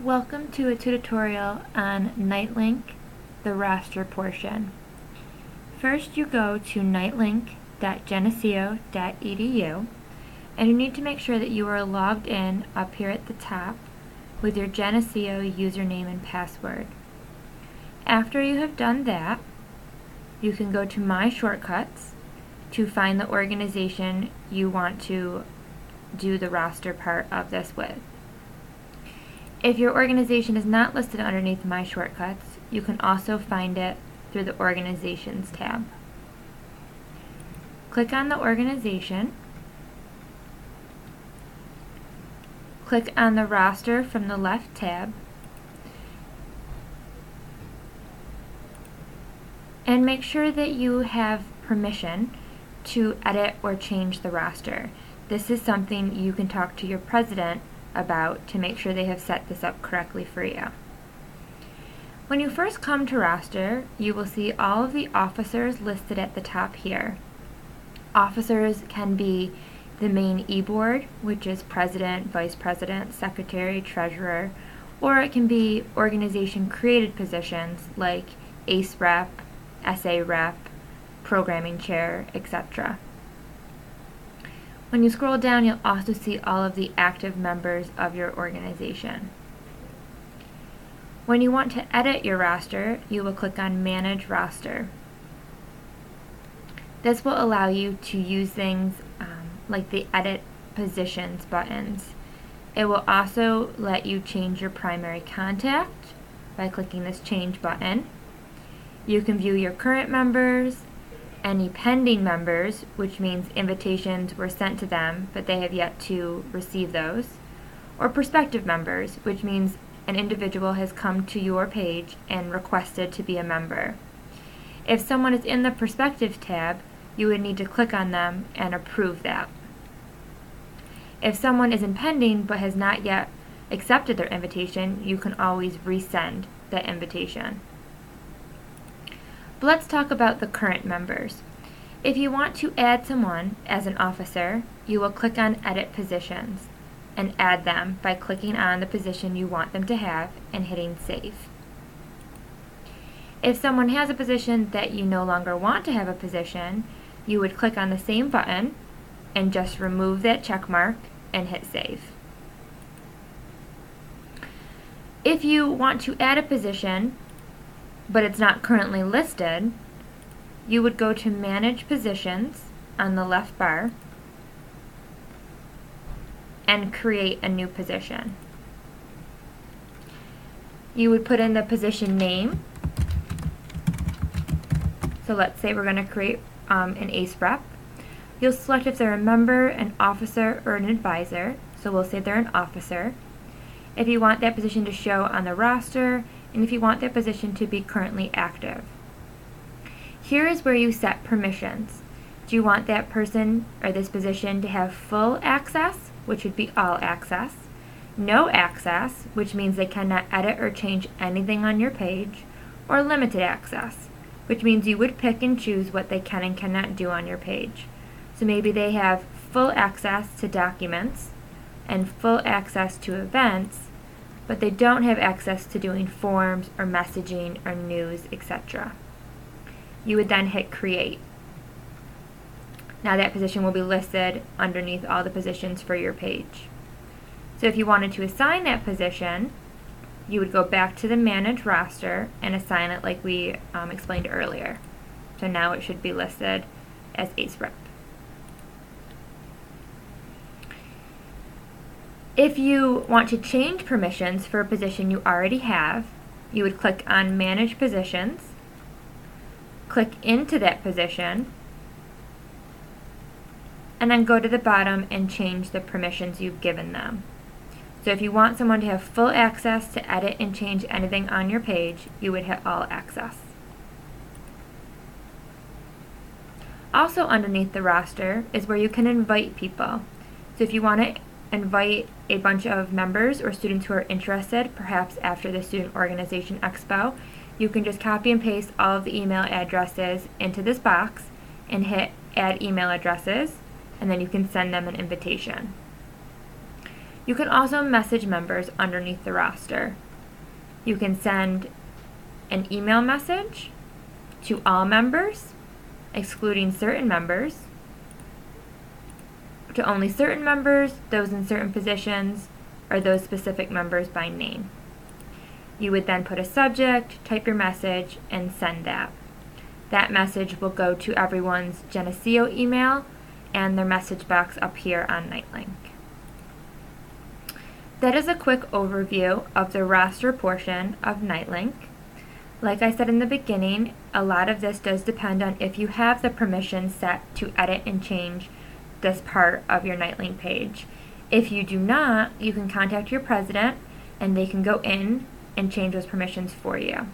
Welcome to a tutorial on KnightLink, the roster portion. First you go to knightlink.geneseo.edu and you need to make sure that you are logged in up here at the top with your Geneseo username and password. After you have done that, you can go to My Shortcuts to find the organization you want to do the roster part of this with. If your organization is not listed underneath My Shortcuts, you can also find it through the Organizations tab. Click on the organization. Click on the roster from the left tab. And make sure that you have permission to edit or change the roster. This is something you can talk to your president about to make sure they have set this up correctly for you. When you first come to roster, you will see all of the officers listed at the top here. Officers can be the main e-board, which is president, vice president, secretary, treasurer, or it can be organization created positions like ACE rep, SA rep, programming chair, etc. When you scroll down, you'll also see all of the active members of your organization. When you want to edit your roster, you will click on Manage Roster. This will allow you to use things like the Edit Positions buttons. It will also let you change your primary contact by clicking this Change button. You can view your current members, any pending members, which means invitations were sent to them but they have yet to receive those, or prospective members, which means an individual has come to your page and requested to be a member. If someone is in the Perspective tab, you would need to click on them and approve that. If someone is in pending but has not yet accepted their invitation, you can always resend that invitation. But let's talk about the current members. If you want to add someone as an officer, you will click on Edit Positions and add them by clicking on the position you want them to have and hitting Save. If someone has a position that you no longer want to have a position, you would click on the same button and just remove that check mark and hit Save. If you want to add a position but it's not currently listed, you would go to Manage Positions on the left bar and create a new position. You would put in the position name. So let's say we're going to create an ACE rep. You'll select if they're a member, an officer, or an advisor. So we'll say they're an officer. If you want that position to show on the roster, and if you want that position to be currently active. Here is where you set permissions. Do you want that person or this position to have full access, which would be all access, no access, which means they cannot edit or change anything on your page, or limited access, which means you would pick and choose what they can and cannot do on your page. So maybe they have full access to documents and full access to events, but they don't have access to doing forms or messaging or news, etc. You would then hit Create. Now that position will be listed underneath all the positions for your page. So if you wanted to assign that position, you would go back to the Manage Roster and assign it like we explained earlier. So now it should be listed as ACE Rep. If you want to change permissions for a position you already have, you would click on Manage Positions, click into that position, and then go to the bottom and change the permissions you've given them. So if you want someone to have full access to edit and change anything on your page, you would hit All Access. Also underneath the roster is where you can invite people. So if you want to invite a bunch of members or students who are interested, perhaps after the Student Organization Expo, you can just copy and paste all of the email addresses into this box and hit Add Email Addresses, and then you can send them an invitation. You can also message members underneath the roster. You can send an email message to all members, excluding certain members, to only certain members, those in certain positions, or those specific members by name. You would then put a subject, type your message, and send that. That message will go to everyone's Geneseo email and their message box up here on KnightLink. That is a quick overview of the roster portion of KnightLink. Like I said in the beginning, a lot of this does depend on if you have the permission set to edit and change this part of your KnightLink page. If you do not, you can contact your president and they can go in and change those permissions for you.